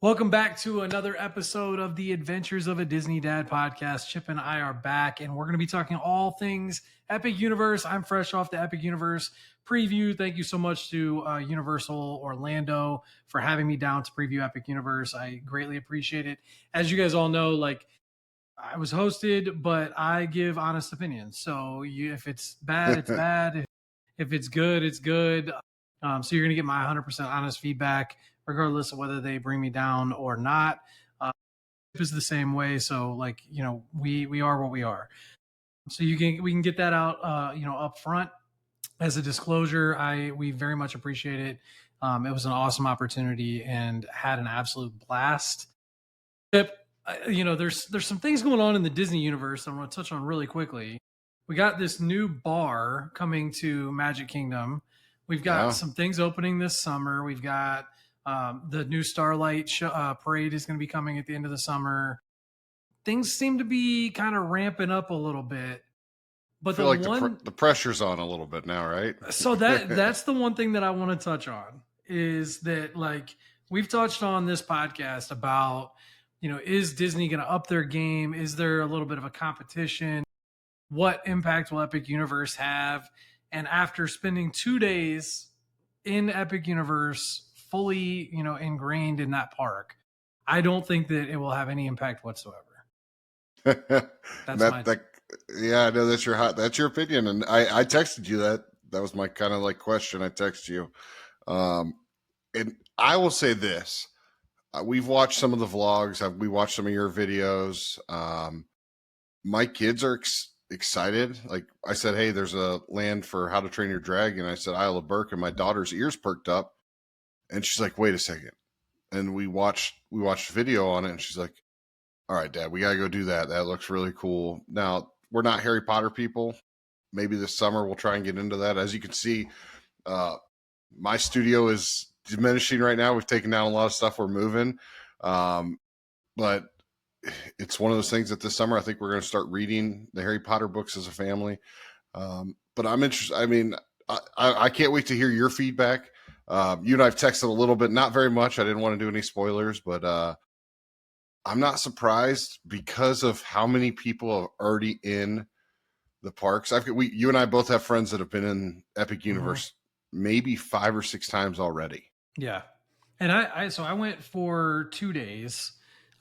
Welcome back to another episode of the Adventures of a Disney Dad podcast. Chip and I are back, and we're going to be talking all things Epic Universe. I'm fresh off the Epic Universe preview. Thank you so much to Universal Orlando for having me down to preview Epic Universe. I greatly appreciate it. As you guys all know, like I was hosted, but I give honest opinions. So if it's bad, it's bad. If it's good, it's good. So you're going to get my 100% honest feedback, regardless of whether they bring me down or not. Is the same way. So like, we are what we are. So we can get that out, up front as a disclosure. We very much appreciate it. It was an awesome opportunity and had an absolute blast. There's some things going on in the Disney universe I'm going to touch on really quickly. We got this new bar coming to Magic Kingdom. We've got some things opening this summer. We've got the new Starlight parade is going to be coming at the end of the summer. Things seem to be kind of ramping up a little bit. But I feel the pressure's on a little bit now, right? So that's the one thing that I want to touch on is that, like, we've touched on this podcast about, is Disney going to up their game? Is there a little bit of a competition? What impact will Epic Universe have? And after spending 2 days in Epic Universe, fully, ingrained in that park, I don't think that it will have any impact whatsoever. Yeah, I know that's your opinion. And I texted you that was my kind of like question. I texted you. And I will say this, we've watched some of the vlogs. We watched some of your videos. My kids are excited. Like I said, hey, there's a land for How to Train Your Dragon. I said, Isle of Berk, and my daughter's ears perked up. And she's like, wait a second. And we watched video on it, and she's like, all right, Dad, we got to go do that. That looks really cool. Now, we're not Harry Potter people. Maybe this summer we'll try and get into that. As you can see, my studio is diminishing right now. We've taken down a lot of stuff. We're moving. But it's one of those things that this summer I think we're going to start reading the Harry Potter books as a family. But I'm interested. I mean, I can't wait to hear your feedback. You and I've texted a little bit, not very much. I didn't want to do any spoilers, but I'm not surprised because of how many people are already in the parks. You and I both have friends that have been in Epic Universe maybe 5 or 6 times already. Yeah. And I went for 2 days.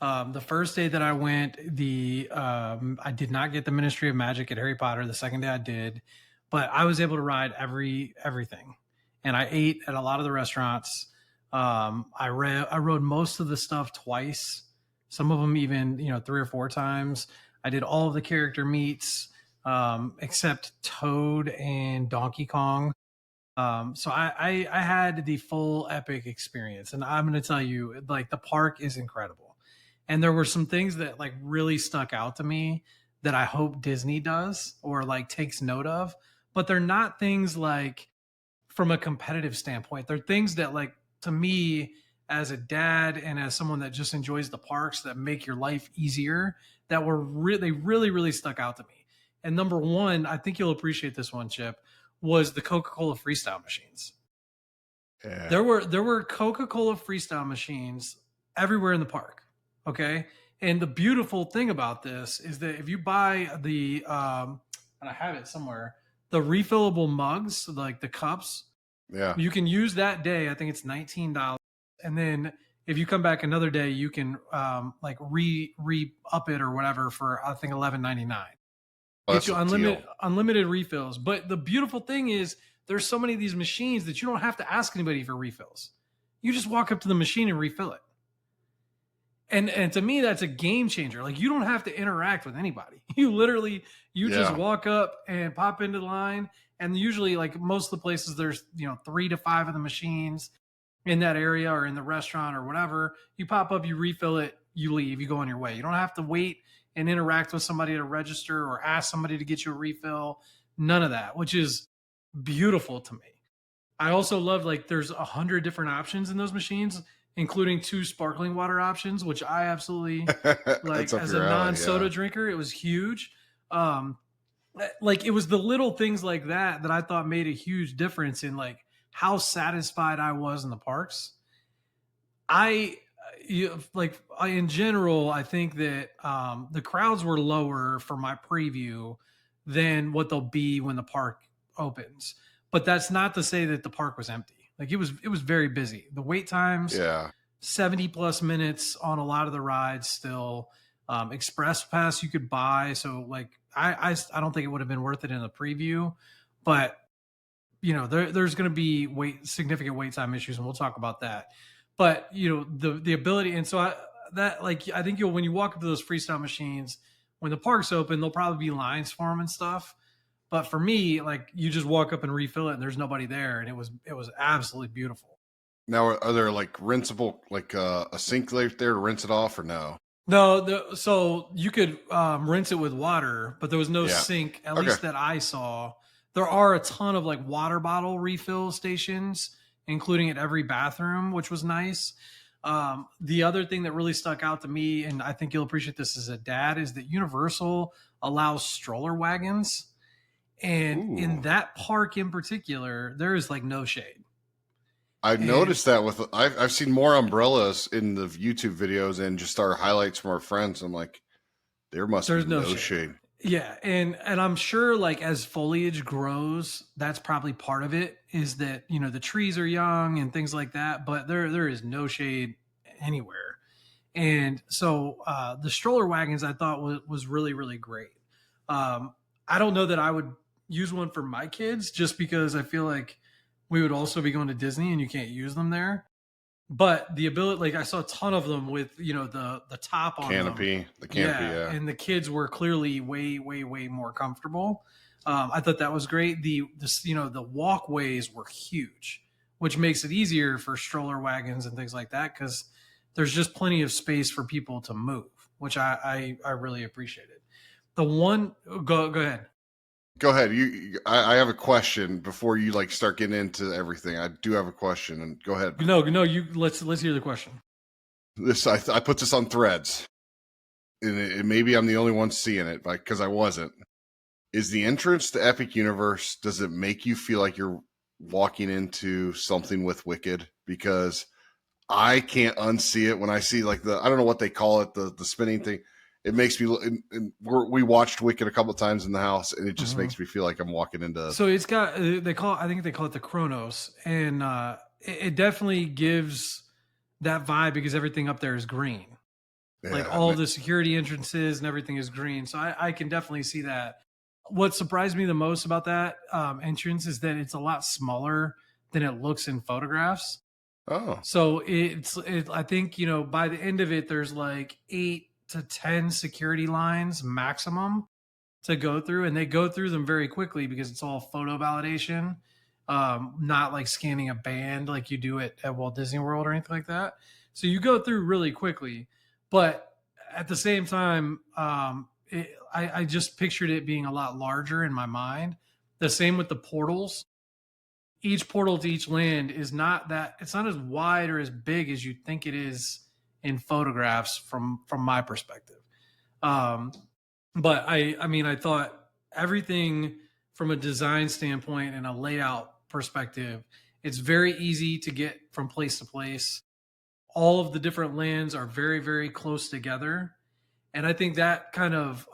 The first day that I went, I did not get the Ministry of Magic at Harry Potter. The second day I did, but I was able to ride everything. And I ate at a lot of the restaurants. I rode most of the stuff twice. Some of them even, 3 or 4 times. I did all of the character meets, except Toad and Donkey Kong. So I had the full Epic experience, and I'm going to tell you, like, the park is incredible. And there were some things that like really stuck out to me that I hope Disney does or like takes note of, but they're not things like from a competitive standpoint. They're things that, like, to me as a dad and as someone that just enjoys the parks, that make your life easier, that were really, really, really stuck out to me. And number one, I think you'll appreciate this one, Chip, was the Coca-Cola Freestyle machines. Yeah. There were Coca-Cola Freestyle machines everywhere in the park. Okay. And the beautiful thing about this is that if you buy the, and I have it somewhere, the refillable mugs, like the cups, you can use that day. I think it's $19. And then if you come back another day, you can like re-up it or whatever for, I think, $11.99. Get you unlimited refills. But the beautiful thing is there's so many of these machines that you don't have to ask anybody for refills. You just walk up to the machine and refill it. And to me, that's a game changer. Like, you don't have to interact with anybody. You just walk up and pop into the line. And usually, like most of the places, there's 3 to 5 of the machines in that area or in the restaurant or whatever. You pop up, you refill it, you leave, you go on your way. You don't have to wait and interact with somebody to register or ask somebody to get you a refill. None of that, which is beautiful to me. I also love, like, there's 100 different options in those machines, including 2 sparkling water options, which I absolutely like as a non-soda drinker. It was huge. Like, it was the little things like that I thought made a huge difference in like how satisfied I was in the parks. in general, I think that the crowds were lower for my preview than what they'll be when the park opens. But that's not to say that the park was empty. Like it was very busy. The wait times, Yeah. 70 plus minutes on a lot of the rides still. Express pass you could buy. So like I don't think it would have been worth it in the preview, but there's going to be significant wait time issues, and we'll talk about that. But the ability, and so I think you'll when you walk up to those freestyle machines when the park's open, there'll probably be lines for them and stuff. But for me, like you just walk up and refill it, and there's nobody there, and it was absolutely beautiful. Now, are there like rinsable, like a sink right there to rinse it off, or no? No, so you could rinse it with water, but there was no Yeah. sink, at Okay. least that I saw. There are a ton of like water bottle refill stations, including at every bathroom, which was nice. The other thing that really stuck out to me, and I think you'll appreciate this as a dad, is that Universal allows stroller wagons. And in Ooh. that park in particular, there is like no shade. I've And noticed that I've seen more umbrellas in the YouTube videos and just our highlights from our friends. I'm like, there must be there's no no shade. shade. Yeah, and I'm sure like as foliage grows, that's probably part of it is that, the trees are young and things like that, but there is no shade anywhere. And so the stroller wagons I thought was really really great. I don't know that I would use one for my kids just because I feel like we would also be going to Disney and you can't use them there. But the ability, like I saw a ton of them with the top on them. The canopy, Yeah, yeah. and the kids were clearly way way way more comfortable. I thought that was great. The walkways were huge, which makes it easier for stroller wagons and things like that because there's just plenty of space for people to move, which I really appreciated. The one go ahead. Go ahead. I have a question before you like start getting into everything. I do have a question, and go ahead. No, you let's hear the question. This I put this on Threads, and maybe I'm the only one seeing it, because I wasn't. Is the entrance to Epic Universe? Does it make you feel like you're walking into something with Wicked? Because I can't unsee it when I see like I don't know what they call it, the spinning thing. It makes me. We watched Wicked a couple of times in the house, and it just Mhm. makes me feel like I'm walking into. So it's got I think they call it the Chronos, and it definitely gives that vibe because everything up there is green. Like Yeah, all the security entrances and everything is green. So I can definitely see that. What surprised me the most about that entrance is that it's a lot smaller than it looks in photographs. oh, So I think, by the end of it, there's like 8 to 10 security lines maximum to go through, and they go through them very quickly because it's all photo validation, not like scanning a band like you do at Walt Disney World or anything like that. So you go through really quickly, but at the same time, I just pictured it being a lot larger in my mind. The same with the portals. Each portal to each land is not that it's not as wide or as big as you think it is in photographs from my perspective. Um, but I mean, I thought everything from a design standpoint and a layout perspective, it's very easy to get from place to place. All of the different lands are very, very close together. And I think that kind of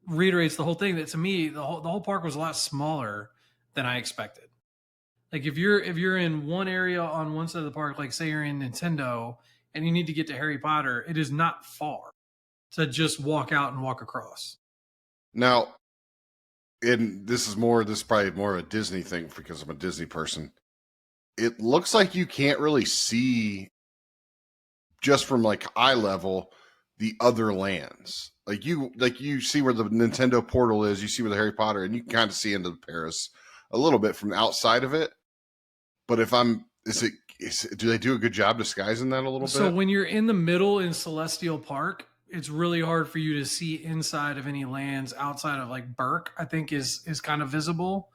reiterates the whole thing that to me, the whole park was a lot smaller than I expected. Like if you're in one area on one side of the park, like say you're in Nintendo and you need to get to Harry Potter, it is not far to just walk out and walk across. now, and this is probably more of a Disney thing because I'm a Disney person. It looks like you can't really see just from like eye level the other lands. Like you see where the Nintendo portal is, you see where the Harry Potter, and you can kind of see into Paris a little bit from outside of it. But if I'm, do they do a good job disguising that a little So bit? when you're in the middle in Celestial Park, it's really hard for you to see inside of any lands outside of like Burke, I think is kind of visible.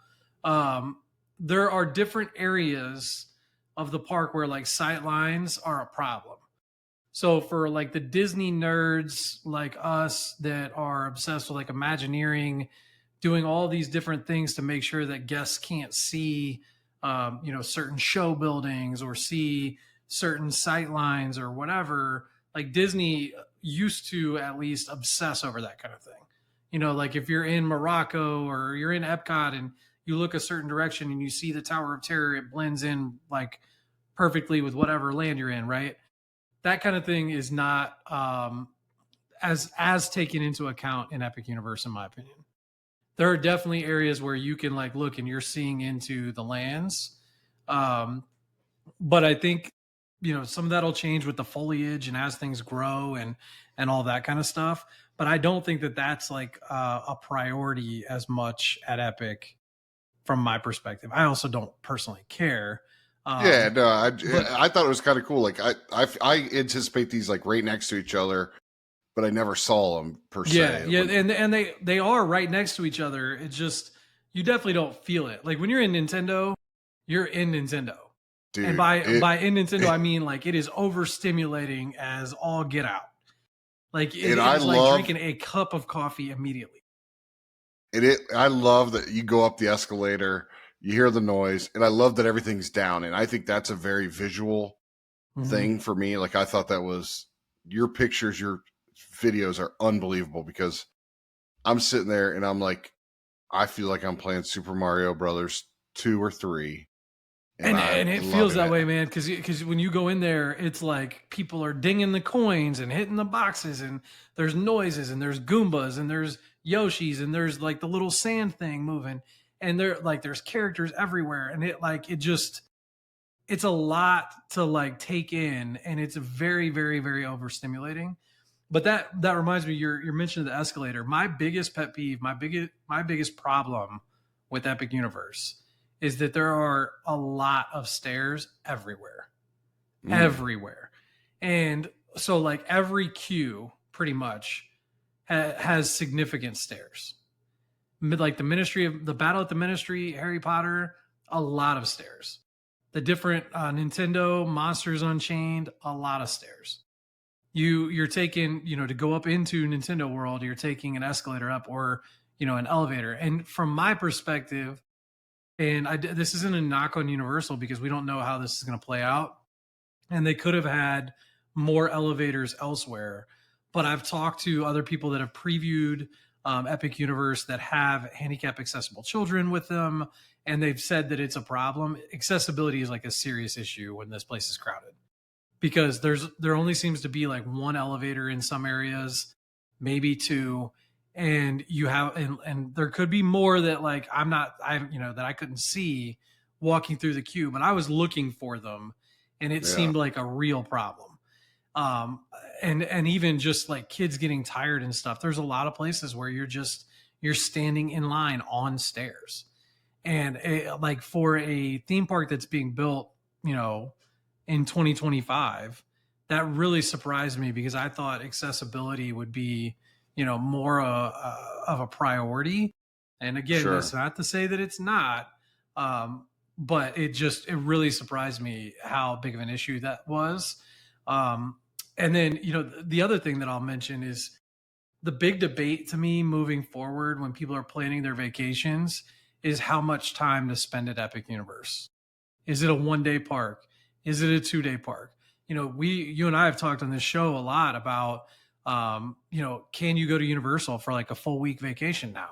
Um, there are different areas of the park where like sight lines are a problem. So for like the Disney nerds like us that are obsessed with like Imagineering, doing all these different things to make sure that guests can't see, certain show buildings or see certain sight lines or whatever, like Disney used to at least obsess over that kind of thing. Like if you're in Morocco or you're in Epcot and you look a certain direction and you see the Tower of Terror, it blends in like perfectly with whatever land you're in, right? That kind of thing is not as taken into account in Epic Universe, in my opinion. There are definitely areas where you can like look and you're seeing into the lands, um, but I think some of that'll change with the foliage and as things grow and all that kind of stuff. But I don't think that that's like a priority as much at Epic from my perspective. I also don't personally care. Yeah, no, But I thought it was kind of cool. Like I anticipate these like right next to each other, but I never saw them per yeah, se. yeah, and they are right next to each other. It's just you definitely don't feel it. Like when you're in Nintendo, you're in Nintendo. And Dude, by in Nintendo, I mean like it is overstimulating as all get out. Like it, and it I is like love drinking a cup of coffee immediately. I love that you go up the escalator, you hear the noise, and I love that everything's down. And I think that's a very visual Mm-hmm. thing for me. Like I thought that was your pictures, your videos are unbelievable because I'm sitting there and I'm like, I feel like I'm playing Super Mario Brothers 2 or 3, and And I'm it feels loving that it. way, man, because when you go in there, it's like people are dinging the coins and hitting the boxes, and there's noises, and there's Goombas, and there's Yoshis, and there's like the little sand thing moving, and there's characters everywhere, and it's a lot to like take in, and it's very, very, very overstimulating. But that reminds me, you're mentioning the escalator. My biggest pet peeve, my biggest problem with Epic Universe is that there are a lot of stairs everywhere, Mm, everywhere, and so like every queue pretty much has significant stairs. Like the battle at the Ministry, Harry Potter, a lot of stairs. The different Nintendo Monsters Unchained, a lot of stairs. You're taking to go up into Nintendo World, you're taking an escalator up or an elevator. And from my perspective, and this isn't a knock on Universal because we don't know how this is going to play out, and they could have had more elevators elsewhere. But I've talked to other people that have previewed Epic Universe that have handicap accessible children with them, and they've said that it's a problem. Accessibility is like a serious issue when this place is crowded because there only seems to be like one elevator in some areas, maybe two, and and there could be more that like that I couldn't see walking through the queue, but I was looking for them, and it yeah, seemed like a real problem. Um, and even just like kids getting tired and stuff. There's a lot of places where you're standing in line on stairs, and like for a theme park that's being built, you know, in 2025, that really surprised me because I thought accessibility would be, more of a priority. And again, that's sure. not to say that it's not, but it really surprised me how big of an issue that was. Um, and then, the other thing that I'll mention is the big debate to me moving forward when people are planning their vacations is how much time to spend at Epic Universe. Is it a 1 day park? Is it a 2 day park? You and I have talked on this show a lot about, can you go to Universal for like a full week vacation now?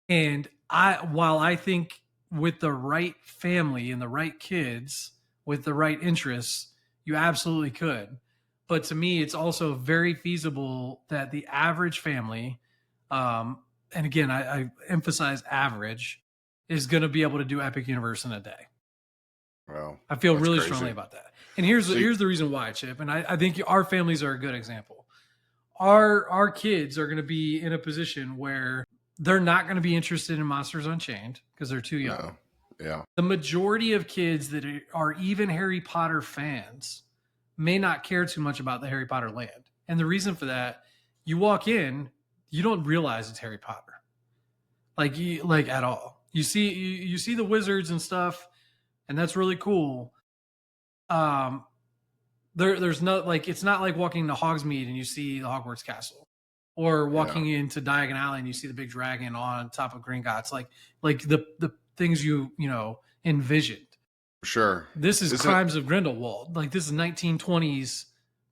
And while I think with the right family and the right kids with the right interests, you absolutely could. But to me, it's also very feasible that the average family, and again, I emphasize average, is going to be able to do Epic Universe in a day. Well, I feel that's really strongly crazy. about that. And here's See, here's the reason why, Chip. And I think our families are a good example. Our kids are going to be in a position where they're not going to be interested in Monsters Unchained because they're too young. no, yeah, The majority of kids that are even Harry Potter fans may not care too much about the Harry Potter land. And the reason for that, you walk in, you don't realize it's Harry Potter. Like at all. You see the wizards and stuff, and that's really cool. Um, there's no like it's not like walking to Hogsmeade and you see the Hogwarts castle, or yeah, walking into Diagon Alley and you see the big dragon on top of Gringotts, like the things you envisioned. Sure. This is Is it Crimes of Grindelwald. Like this is 1920s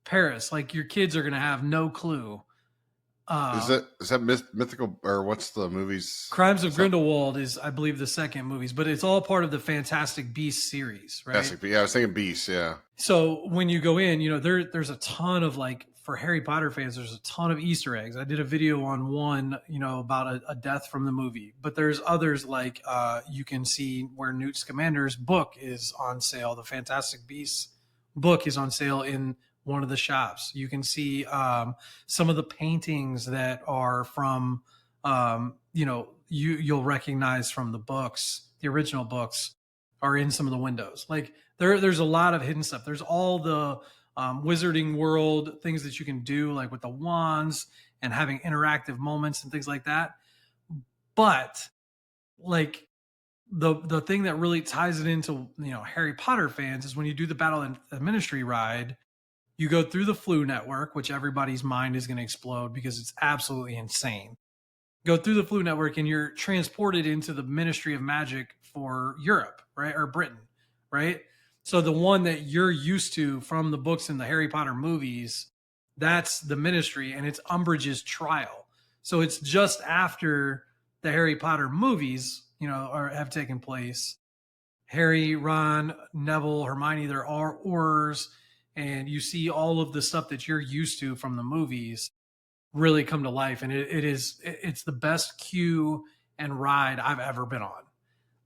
Paris. Like your kids are gonna have no clue. is that mythical, or what's the movies? Crimes of Is that Grindelwald is, I believe, the second movies, but it's all part of the Fantastic Beasts series, right? classic? Yeah, I was thinking Beast. Yeah. So when you go in, there's a ton of like for Harry Potter fans, there's a ton of Easter eggs. I did a video on one, about a death from the movie, but there's others like you can see where Newt Scamander's book is on sale. The Fantastic Beasts book is on sale in one of the shops. You can see some of the paintings that are from, you'll recognize from the books, the original books are in some of the windows. Like there's a lot of hidden stuff. There's all the wizarding world things that you can do, like with the wands and having interactive moments and things like that. But like the thing that really ties it into Harry Potter fans is when you do the Battle in the Ministry ride, you go through the Flu Network, which everybody's mind is going to explode because it's absolutely insane. Go through the Flu Network and you're transported into the Ministry of Magic for Europe, right? Or Britain, right? So the one that you're used to from the books and the Harry Potter movies, that's the Ministry, and it's Umbridge's trial. So it's just after the Harry Potter movies, have taken place. Harry, Ron, Neville, Hermione, there are Aurors, and you see all of the stuff that you're used to from the movies really come to life, and it's the best queue and ride I've ever been on.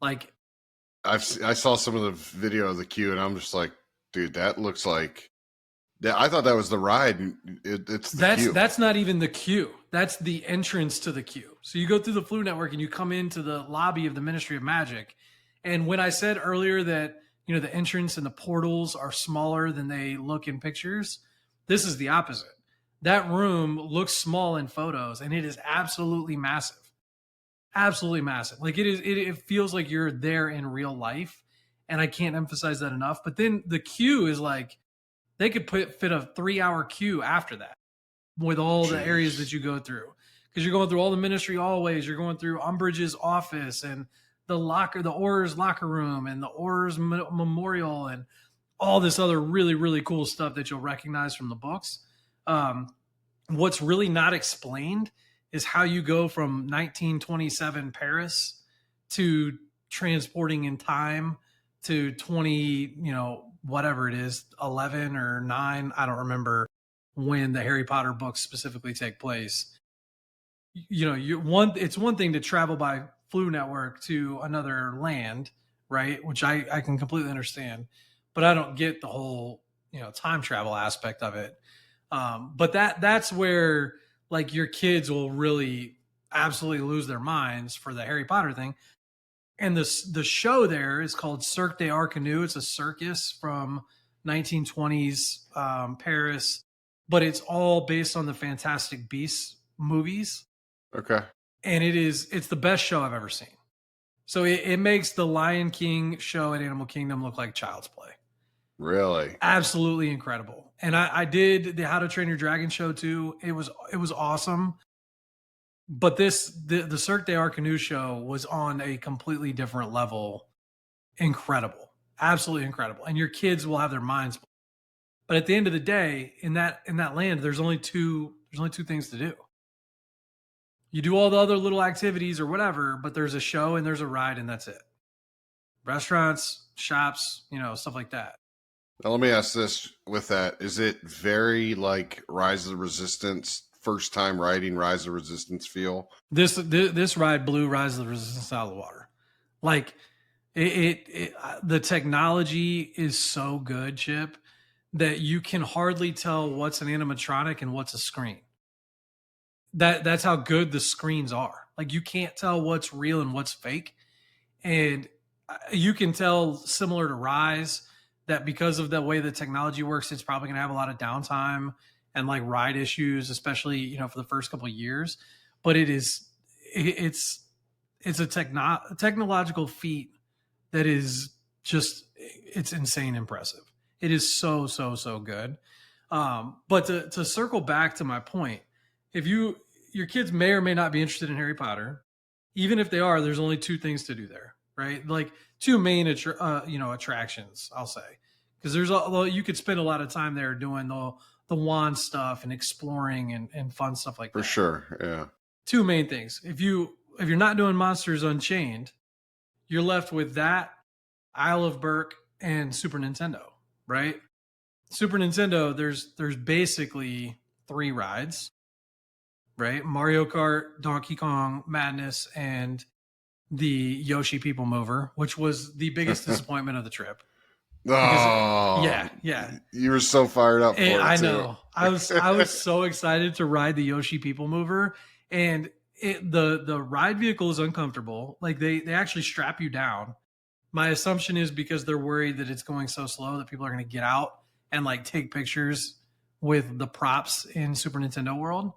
Like I saw some of the video of the queue, and I'm just like, dude, that looks like. Yeah, I thought that was the ride. It's the queue. That's not even the queue. That's the entrance to the queue. So you go through the Flu Network and you come into the lobby of the Ministry of Magic. And when I said earlier that the entrance and the portals are smaller than they look in pictures, this is the opposite. That room looks small in photos, and it is absolutely massive. Absolutely massive. Like it feels like you're there in real life, and I can't emphasize that enough. But then the queue is like they could fit a 3-hour queue after that with all the areas that you go through, because you're going through all the Ministry hallways. You're going through Umbridge's office and the Aurors locker room and the Aurors memorial and all this other really, really cool stuff that you'll recognize from the books. What's really not explained is how you go from 1927 Paris to transporting in time to 20, whatever it is, 11 or 9. I don't remember when the Harry Potter books specifically take place. It's one thing to travel by Flu Network to another land, right? Which I can completely understand, but I don't get the whole, time travel aspect of it. But that's where like your kids will really absolutely lose their minds for the Harry Potter thing. And the show there is called Cirque des Arcanou. It's a circus from 1920s Paris, but it's all based on the Fantastic Beasts movies. Okay. And it's the best show I've ever seen. So it makes the Lion King show at Animal Kingdom look like child's play. Really? Absolutely incredible. And I did the How to Train Your Dragon show too. It was awesome. But the Cirque des Arcanou show was on a completely different level. Incredible. Absolutely incredible. And your kids will have their minds blown. But at the end of the day, in that land, there's only two things to do. You do all the other little activities or whatever, but there's a show and there's a ride, and that's it. Restaurants, shops, stuff like that. Now, let me ask this with that. Is it very like Rise of the Resistance, first time riding Rise of the Resistance feel? This ride blew Rise of the Resistance out of the water. Like the technology is so good, Chip, that you can hardly tell what's an animatronic and what's a screen. That's how good the screens are. Like you can't tell what's real and what's fake. And you can tell, similar to Rise, that because of the way the technology works, it's probably going to have a lot of downtime and like ride issues, especially, for the first couple of years. But it's a technological feat that is just, it's insane impressive. It is so, so, so good. But to circle back to my point, if your kids may or may not be interested in Harry Potter, even if they are, there's only two things to do there, right? Like two main attractions, I'll say, because you could spend a lot of time there doing the wand stuff and exploring and fun stuff like For that. sure. Yeah. Two main things. If you're not doing Monsters Unchained, you're left with that, Isle of Berk, and Super Nintendo, right? Super Nintendo, there's basically three rides, right? Mario Kart, Donkey Kong Madness, and the Yoshi People Mover, which was the biggest disappointment of the trip. Because Oh, yeah. you were so fired up And for it I too. know. I was so excited to ride the Yoshi People Mover, and the ride vehicle is uncomfortable. Like they actually strap you down. My assumption is because they're worried that it's going so slow that people are going to get out and like take pictures with the props in Super Nintendo World.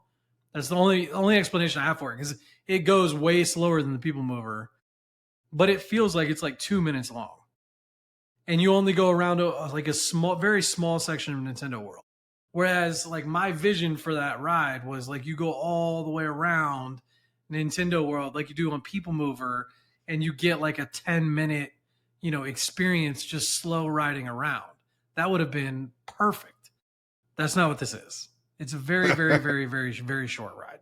That's the only explanation I have for it, because it goes way slower than the People Mover, but it feels like it's like 2 minutes long, and you only go around like a small, very small section of Nintendo World. Whereas like my vision for that ride was like you go all the way around Nintendo World like you do on People Mover, and you get like a 10-minute, experience just slow riding around. That would have been perfect. That's not what this is. It's a very, very, very, very, very short ride.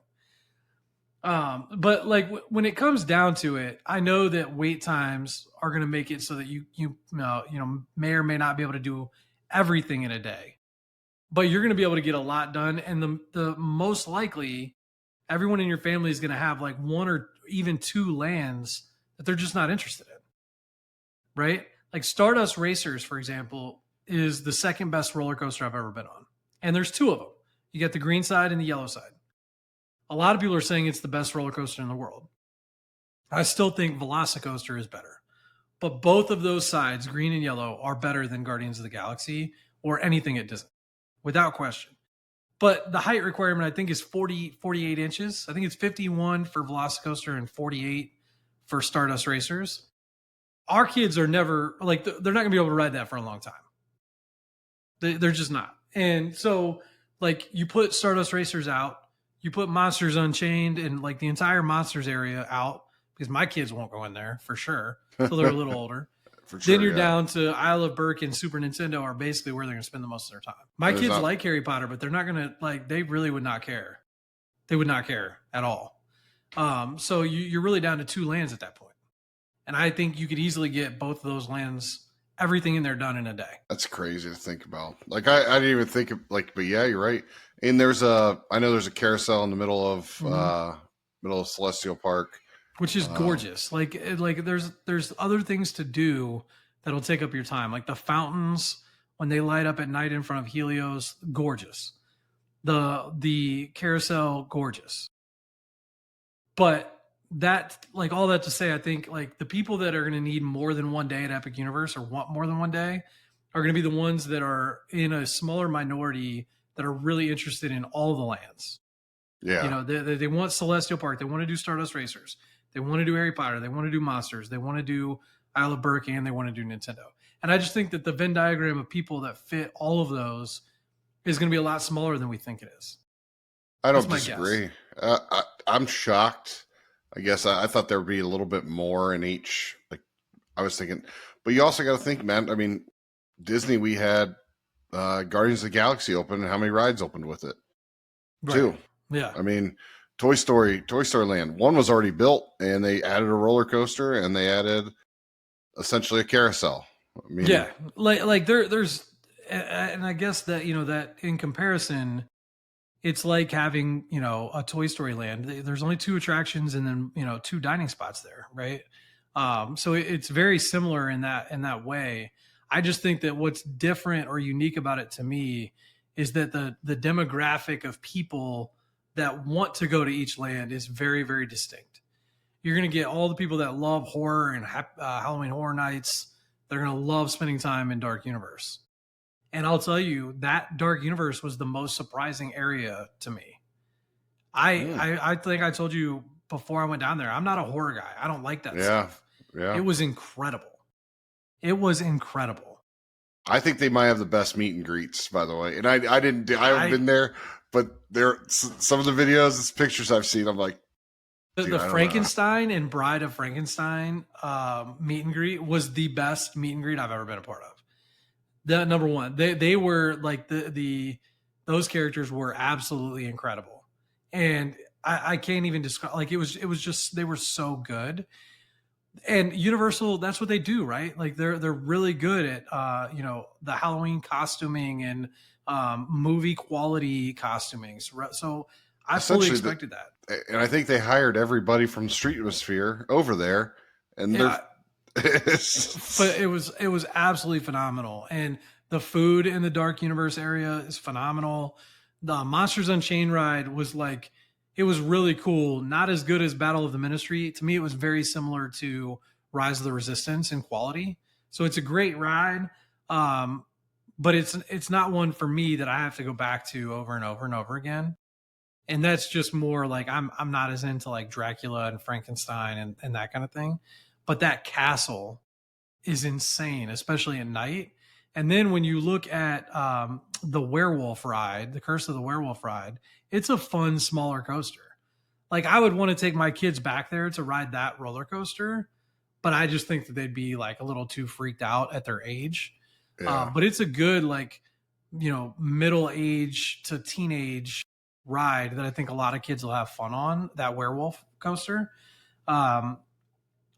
But like when it comes down to it, I know that wait times are going to make it so that you may or may not be able to do everything in a day, but you're going to be able to get a lot done. And the most likely, everyone in your family is going to have like one or even two lands that they're just not interested in, right? Like Stardust Racers, for example, is the second best roller coaster I've ever been on, and there's two of them. You get the green side and the yellow side. A lot of people are saying it's the best roller coaster in the world. I still think Velocicoaster is better. But both of those sides, green and yellow, are better than Guardians of the Galaxy or anything at Disney, without question. But the height requirement, I think, is 48 inches. I think it's 51 for Velocicoaster and 48 for Stardust Racers. Our kids are never, like, they're not going to be able to ride that for a long time. They're just not. And so, like, you put Stardust Racers out, you put Monsters Unchained and like the entire Monsters area out, because my kids won't go in there for sure until they're a little older. For Then sure. you're Yeah. down to Isle of Berk and Super Nintendo are basically where they're going to spend the most of their time. My There's kids not- like Harry Potter, but they're not going to like. They really would not care. They would not care at all. So you're really down to two lands at that point, and I think you could easily get both of those lands, everything in there done in a day. That's crazy to think about. Like I didn't even think of like, but yeah, you're right. And I know there's a carousel in the middle of Celestial Park, which is gorgeous. Like there's other things to do that'll take up your time, like the fountains when they light up at night in front of Helios, gorgeous. The carousel, gorgeous. But that, like, all that to say, I think like the people that are going to need more than one day at Epic Universe or want more than one day are going to be the ones that are in a smaller minority that are really interested in all the lands. Yeah. They want Celestial Park, they want to do Stardust Racers, they want to do Harry Potter, they want to do Monsters, they want to do Isle of Berk, and they want to do Nintendo. And I just think that the Venn diagram of people that fit all of those is going to be a lot smaller than we think it is. I don't That's my disagree. I'm shocked. I guess I thought there would be a little bit more in each. Like I was thinking, but you also got to think, man. I mean, Disney, we had Guardians of the Galaxy open, and how many rides opened with it? Right. Two. Yeah. I mean, Toy Story Land. One was already built, and they added a roller coaster, and they added essentially a carousel. I mean, yeah, like there's, and I guess that that in comparison, it's like having a Toy Story Land. There's only two attractions and then two dining spots there, right? So it's very similar in that way. I just think that what's different or unique about it to me is that the demographic of people that want to go to each land is very, very distinct. You're going to get all the people that love horror and Halloween Horror Nights. They're going to love spending time in Dark Universe. And I'll tell you, that Dark Universe was the most surprising area to me. I think I told you before I went down there, I'm not a horror guy. I don't like that stuff. Yeah. It was incredible. It was incredible. I think they might have the best meet and greets, by the way. And I haven't been there, but there some of the videos, pictures I've seen, I'm like, The Dude, I don't know. Frankenstein and Bride of Frankenstein meet and greet was the best meet and greet I've ever been a part of. The number one, they were like the those characters were absolutely incredible, and I can't even describe. Like it was just they were so good. And Universal, that's what they do, right? Like they're really good at the Halloween costuming and movie quality costuming. So I fully Essentially, expected that. and I think they hired everybody from Streetmosphere over there, and they're Yeah, but it was absolutely phenomenal, and the food in the Dark Universe area is phenomenal. The Monsters Unchained ride was like it was really cool. Not as good as Battle of the Ministry. To me, it was very similar to Rise of the Resistance in quality. So it's a great ride, um, but it's not one for me that I have to go back to over and over and over again. And that's just more like I'm not as into like Dracula and Frankenstein and that kind of thing. But that castle is insane, especially at night. And then when you look at the werewolf ride, the Curse of the Werewolf ride, it's a fun, smaller coaster. Like I would want to take my kids back there to ride that roller coaster, but I just think that they'd be like a little too freaked out at their age. yeah. But it's a good like middle age to teenage ride that I think a lot of kids will have fun on. That werewolf coaster. Um,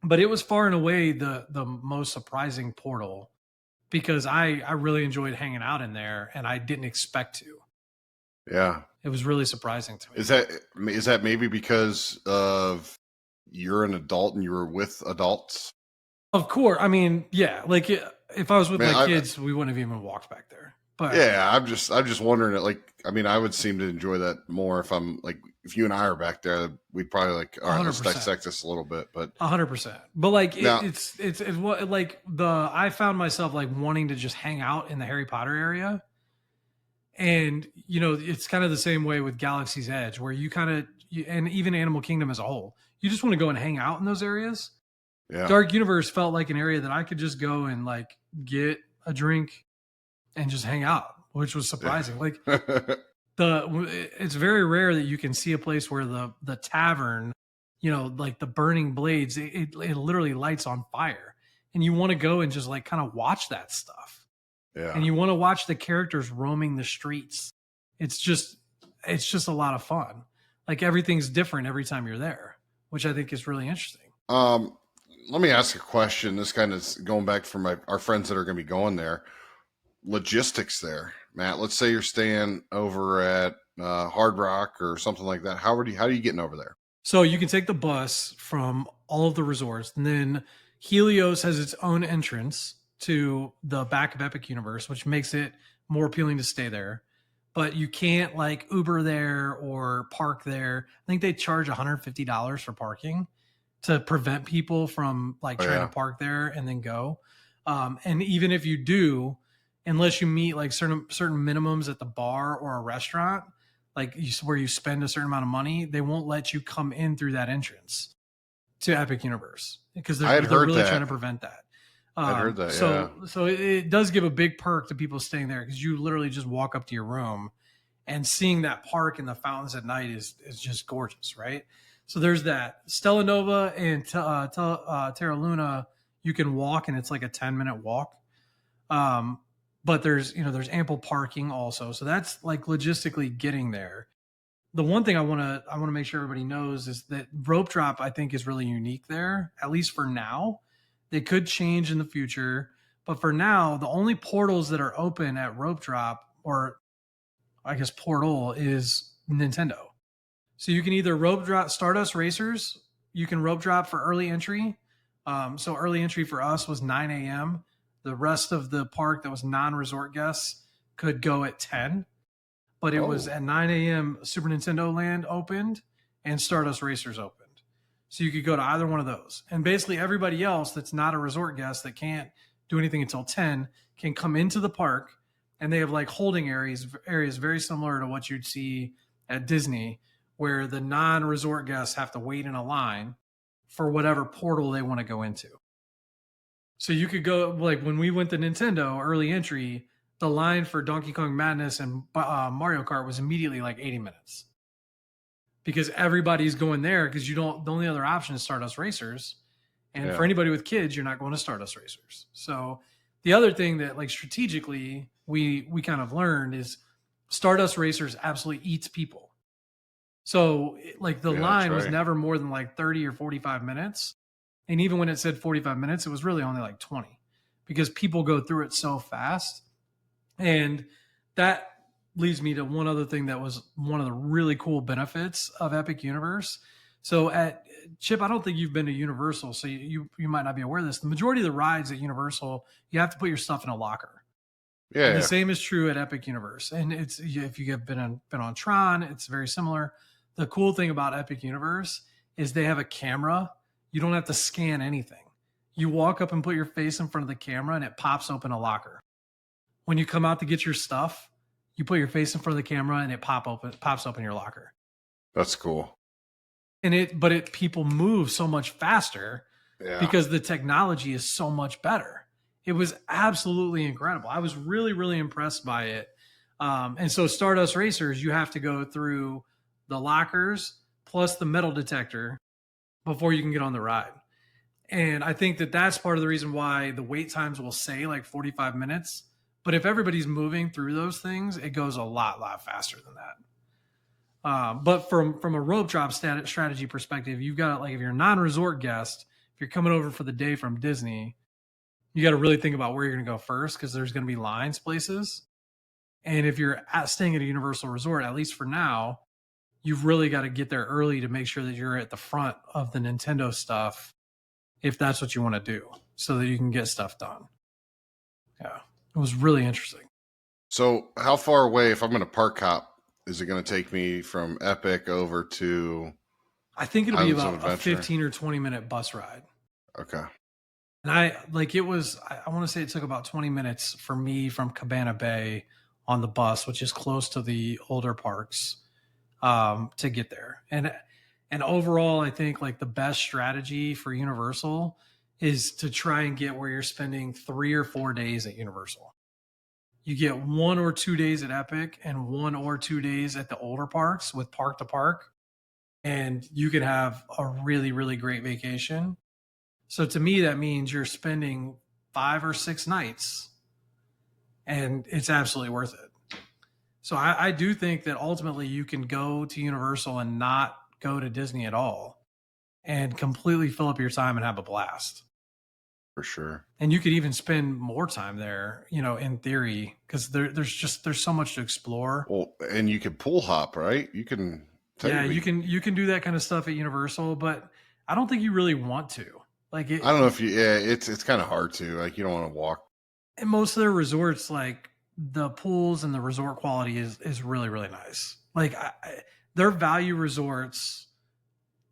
but it was far and away the most surprising portal because I really enjoyed hanging out in there and I didn't expect to. Yeah. It was really surprising to me. Is that maybe because of you're an adult and you were with adults? Of course, I mean, yeah, like if I was with Man, my kids, we wouldn't have even walked back there. But yeah, I'm just wondering it. Like, I mean, I would seem to enjoy that more if I'm like, if you and I are back there, we'd probably like, all right, let's 100%. dissect this a little bit. But 100%. But like now, it's what like the I found myself like wanting to just hang out in the Harry Potter area. And it's kind of the same way with Galaxy's Edge where you kind of and even Animal Kingdom as a whole. You just want to go and hang out in those areas. yeah, Dark Universe felt like an area that I could just go and like get a drink and just hang out, which was surprising. Like yeah, it's very rare that you can see a place where the tavern, like the burning blades, it literally lights on fire, and you want to go and just like kind of watch that stuff, and yeah. you want to watch the characters roaming the streets. It's just a lot of fun. Like everything's different every time you're there, which I think is really interesting. Um, Let me ask a question. This kind of going back from our friends that are going to be going there. Logistics there, Matt. Let's say you're staying over at Hard Rock or something like that. How are you getting over there? So you can take the bus from all of the resorts, and then Helios has its own entrance to the back of Epic Universe, which makes it more appealing to stay there. But you can't like Uber there or park there. I think they charge $150 for parking to prevent people from like Oh trying to yeah, park there and then go. And even if you do, unless you meet like certain minimums at the bar or a restaurant, like where you spend a certain amount of money, they won't let you come in through that entrance to Epic Universe because I had they're heard really trying that. to prevent that. I'd heard that. Yeah, So it does give a big perk to people staying there because you literally just walk up to your room and seeing that park and the fountains at night is just gorgeous, right? So there's that Stella Nova and Terra Luna. You can walk and it's like a 10-minute walk. Um, but there's ample parking also, so that's like logistically getting there. The one thing I want to make sure everybody knows is that rope drop I think is really unique there, at least for now. They could change in the future, but for now, the only portals that are open at rope drop, or I guess portal, is Nintendo. So you can either rope drop Stardust Racers, you can rope drop for early entry. So early entry for us was 9 a.m. The rest of the park that was non-resort guests could go at 10, but it was oh, at 9 a.m. Super Nintendo Land opened and Stardust Racers opened. So you could go to either one of those. And basically everybody else that's not a resort guest that can't do anything until 10 can come into the park, and they have like holding areas very similar to what you'd see at Disney where the non-resort guests have to wait in a line for whatever portal they want to go into. So you could go like when we went to Nintendo early entry, the line for Donkey Kong Madness and Mario Kart was immediately like 80 minutes. because everybody's going there because you don't. The only other option is Stardust Racers, and for Yeah. anybody with kids, you're not going to Stardust Racers. So the other thing that like strategically we kind of learned is Stardust Racers absolutely eats people. So like the Yeah, that's line was right. never more than like 30 or 45 minutes. And even when it said 45 minutes, it was really only like 20 because people go through it so fast. And that leads me to one other thing that was one of the really cool benefits of Epic Universe. So at Chip, I don't think you've been to Universal, so you might not be aware of this. The majority of the rides at Universal, you have to put your stuff in a locker. Yeah, The yeah. same is true at Epic Universe, and it's if you have been on Tron, it's very similar. The cool thing about Epic Universe is they have a camera. You don't have to scan anything. You walk up and put your face in front of the camera, and it pops open a locker. When you come out to get your stuff, you put your face in front of the camera, and it pops open your locker. That's cool. And but people move so much faster Yeah. because the technology is so much better. It was absolutely incredible. I was really, really impressed by it. And so Stardust Racers, you have to go through the lockers plus the metal detector before you can get on the ride. And I think that that's part of the reason why the wait times will say like 45 minutes. But if everybody's moving through those things, it goes a lot faster than that. But from a rope drop strategy perspective, you've got like if you're a non-resort guest, if you're coming over for the day from Disney, you got to really think about where you're going to go first because there's going to be lines places. And if you're staying at a Universal Resort, at least for now, you've really got to get there early to make sure that you're at the front of the Nintendo stuff if that's what you want to do so that you can get stuff done. Yeah, it was really interesting. So, how far away, if I'm going to park hop, is it going to take me from Epic over to I think it'll be Islands of about a Adventure? 15 or 20 minute bus ride. Okay. And I like it was, I want to say it took about 20 minutes for me from Cabana Bay on the bus, which is close to the older parks, to get there. And overall, I think like the best strategy for Universal is to try and get where you're spending 3 or 4 days at Universal. You get 1 or 2 days at Epic and 1 or 2 days at the older parks with Park to Park, and you can have a really, really great vacation. So to me, that means you're spending 5 or 6 nights, and it's absolutely worth it. So I do think that ultimately you can go to Universal and not go to Disney at all, and completely fill up your time and have a blast. For sure. And you could even spend more time there, in theory, because there's so much to explore. Well, and you can pool hop, right? You can Yeah, technically. you can do that kind of stuff at Universal, but I don't think you really want to. Like I don't know if it, you. Yeah, it's kind of hard to. Like, you don't want to walk. and most of their resorts, like the pools and the resort quality is really really nice. Like their value resorts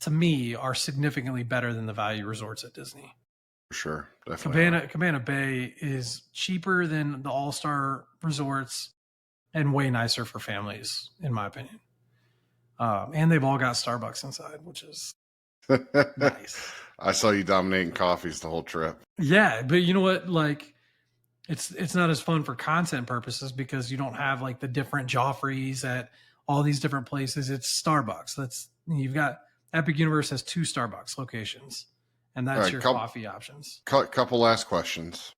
to me are significantly better than the value resorts at Disney. For sure, definitely are. Cabana Bay is cheaper than the All Star resorts and way nicer for families, in my opinion. And they've all got Starbucks inside, which is nice. I saw you dominating coffees the whole trip. Yeah, but you know what? Like, it's not as fun for content purposes because you don't have like the different Joffreys at all these different places. It's Starbucks. You've got Epic Universe has 2 Starbucks locations, and All that's right, your coffee options. couple last questions.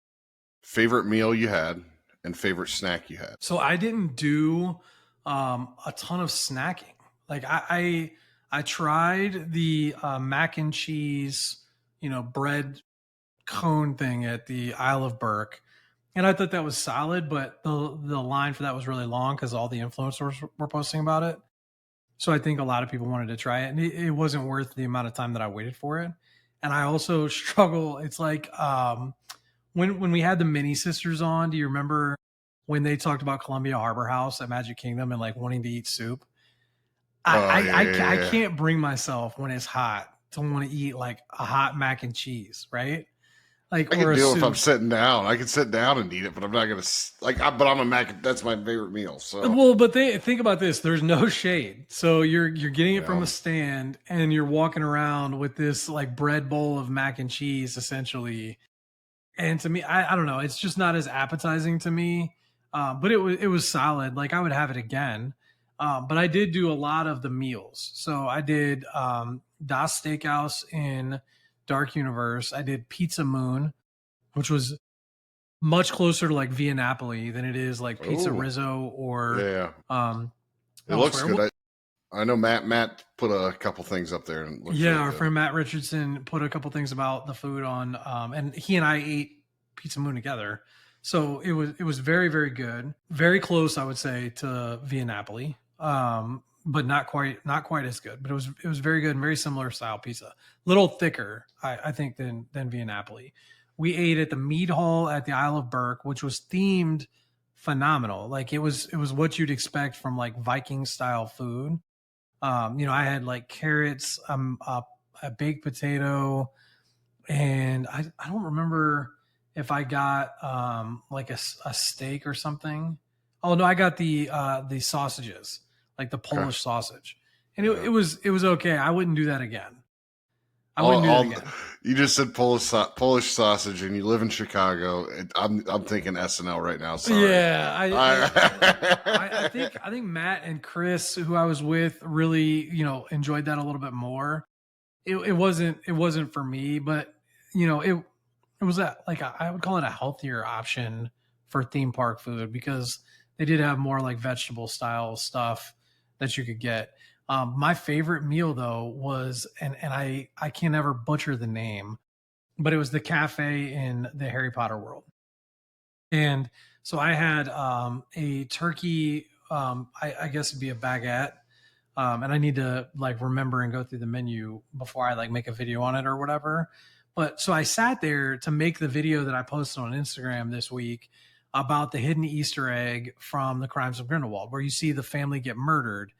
Favorite meal you had and favorite snack you had. So I didn't do a ton of snacking. Like I tried the mac and cheese, bread cone thing at the Isle of Burke, and I thought that was solid. But the line for that was really long because all the influencers were posting about it. So I think a lot of people wanted to try it, and it wasn't worth the amount of time that I waited for it. And I also struggle. It's like when we had the mini sisters on. Do you remember when they talked about Columbia Harbor House at Magic Kingdom and like wanting to eat soup? Oh yeah, I yeah. can't bring myself when it's hot to want to eat like a hot mac and cheese, right? Like I or can a do it if I'm soup. sitting down. I can sit down and eat it, but I'm not gonna But I'm a mac. That's my favorite meal. So Well, but think about this. There's no shade, so you're getting it from yeah, a stand, and you're walking around with this like bread bowl of mac and cheese, essentially. And to me, I don't know. It's just not as appetizing to me. But it was solid. Like I would have it again. But I did do a lot of the meals. So I did Das Steakhouse in Dark Universe. I did Pizza Moon, which was much closer to like Via Napoli than it is like Pizza Oh, Rizzo or yeah. um, It looks elsewhere. good. I know Matt put a couple things up there and it looks Yeah, really our good. friend Matt Richardson put a couple things about the food on, and he and I ate Pizza Moon together. So it was very very good, very close I would say to Via Napoli, but not quite as good. But it was very good and very similar style pizza, little thicker I think than Via Napoli. We ate at the Mead Hall at the Isle of Burke, which was themed phenomenal. Like it was what you'd expect from like Viking style food. I had like carrots, a baked potato, and I don't remember if I got like a steak or something. Oh no, I got the sausages, like the Okay. Polish sausage, and it, Yeah. it was it was okay. I wouldn't do that again. I All, wouldn't do that all again. you just said Polish sausage, and you live in Chicago. I'm thinking SNL right now. Sorry. Yeah, I think Matt and Chris, who I was with, really enjoyed that a little bit more. It wasn't for me, but it was I would call it a healthier option for theme park food because they did have more like vegetable style stuff that you could get. My favorite meal though was and I can never butcher the name, but it was the cafe in the Harry Potter world. And so I had a turkey, I guess it'd be a baguette, and I need to like remember and go through the menu before I like make a video on it or whatever. But so I sat there to make the video that I posted on Instagram this week about the hidden Easter egg from the Crimes of Grindelwald, where you see the family get murdered.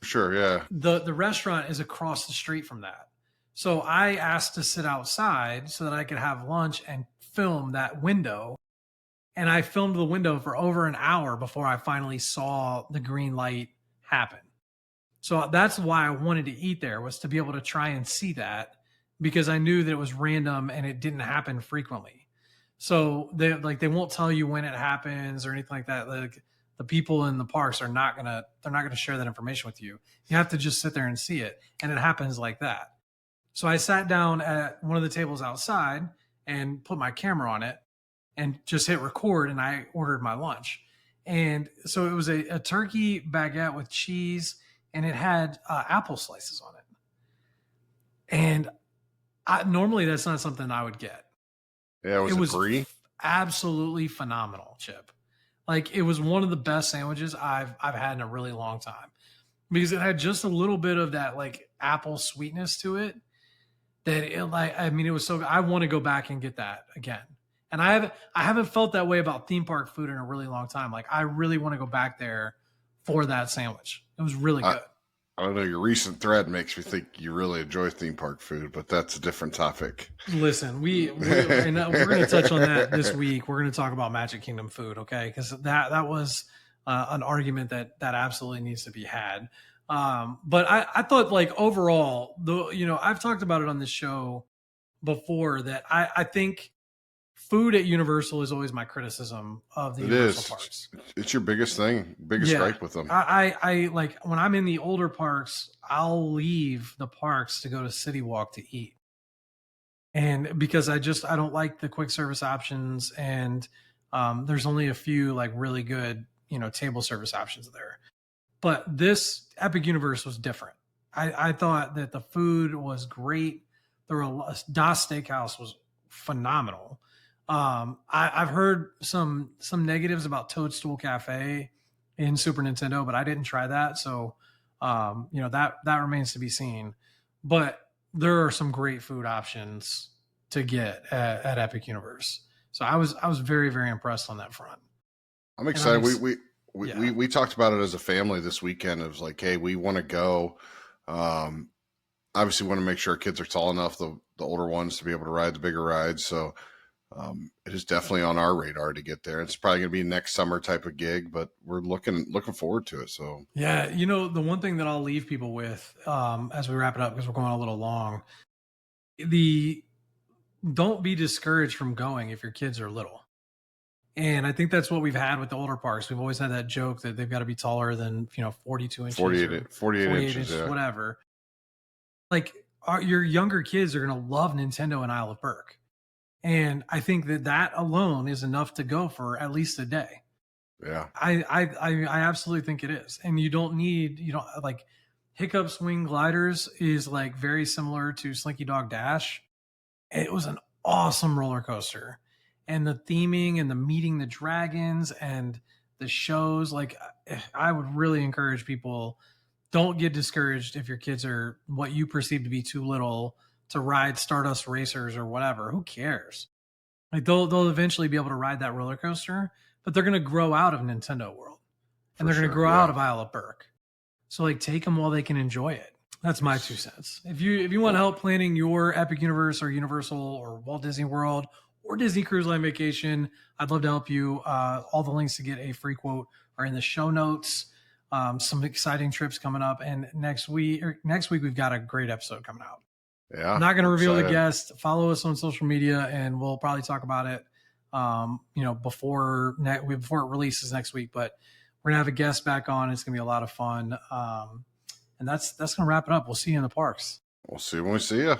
Sure. Yeah. The restaurant is across the street from that. So I asked to sit outside so that I could have lunch and film that window. And I filmed the window for over an hour before I finally saw the green light happen. So that's why I wanted to eat there, was to be able to try and see that, because I knew that it was random and it didn't happen frequently. So they won't tell you when it happens or anything like that. Like the people in the parks they're not gonna share that information with you. You have to just sit there and see it, and it happens like that. So I sat down at one of the tables outside and put my camera on it and just hit record, and I ordered my lunch. And so it was a turkey baguette with cheese, and it had apple slices on it. And normally that's not something I would get. Yeah. It Was it was brie? absolutely phenomenal, Chip. Like it was one of the best sandwiches I've had in a really long time, because it had just a little bit of that like apple sweetness to it that it like I mean it was so good. I want to go back and get that again. And I haven't felt that way about theme park food in a really long time. Like I really want to go back there for that sandwich. It was really I, good. I don't know. Your recent thread makes me think you really enjoy theme park food, but that's a different topic. Listen, we're going to touch on that this week. We're going to talk about Magic Kingdom food, okay? Because that was an argument that absolutely needs to be had. But I thought like overall, I've talked about it on this show before that I think food at Universal is always my criticism of the It Universal is. parks. It's your biggest thing, biggest Yeah. gripe with them. I like when I'm in the older parks, I'll leave the parks to go to City Walk to eat. And because I don't like the quick service options, and there's only a few like really good, table service options there. But this Epic Universe was different. I thought that the food was great. Das Steakhouse was phenomenal. I've heard some negatives about Toadstool Cafe in Super Nintendo, but I didn't try that, so that remains to be seen. But there are some great food options to get at Epic Universe. So I was very very impressed on that front, I'm and I'm excited. yeah. We talked about it as a family this weekend. It was like, hey, we want to go. Um, Obviously, want to make sure our kids are tall enough, the older ones, to be able to ride the bigger rides. So it is definitely on our radar to get there. It's probably going to be next summer type of gig, but we're looking forward to it. So Yeah, the one thing that I'll leave people with as we wrap it up, because we're going a little long, the don't be discouraged from going if your kids are little. And I think that's what we've had with the older parks. We've always had that joke that they've got to be taller than, 42 inches or 48 48 inches. inches, Yeah. whatever. Like your younger kids are going to love Nintendo and Isle of Burke. And I think that that alone is enough to go for at least a day. Yeah. I absolutely think it is. And you don't like Hiccup Swing Gliders is like very similar to Slinky Dog Dash. It was an awesome roller coaster. And the theming and the meeting the dragons and the shows, like I would really encourage people, don't get discouraged if your kids are what you perceive to be too little to ride Stardust Racers or whatever. Who cares? Like they'll eventually be able to ride that roller coaster, but they're gonna grow out of Nintendo World and For they're gonna sure. grow out Yeah. of Isle of Burke. So like take them while they can enjoy it. That's my 2 cents. If you want help planning your Epic Universe or Universal or Walt Disney World or Disney Cruise Line vacation, I'd love to help you. All the links to get a free quote are in the show notes. Some exciting trips coming up, and next week we've got a great episode coming out. Yeah. I'm not going to I'm reveal the excited. guest. Follow us on social media, and we'll probably talk about it. Before it releases next week. But we're gonna have a guest back on. It's gonna be a lot of fun. And that's gonna wrap it up. We'll see you in the parks. We'll see when we see you.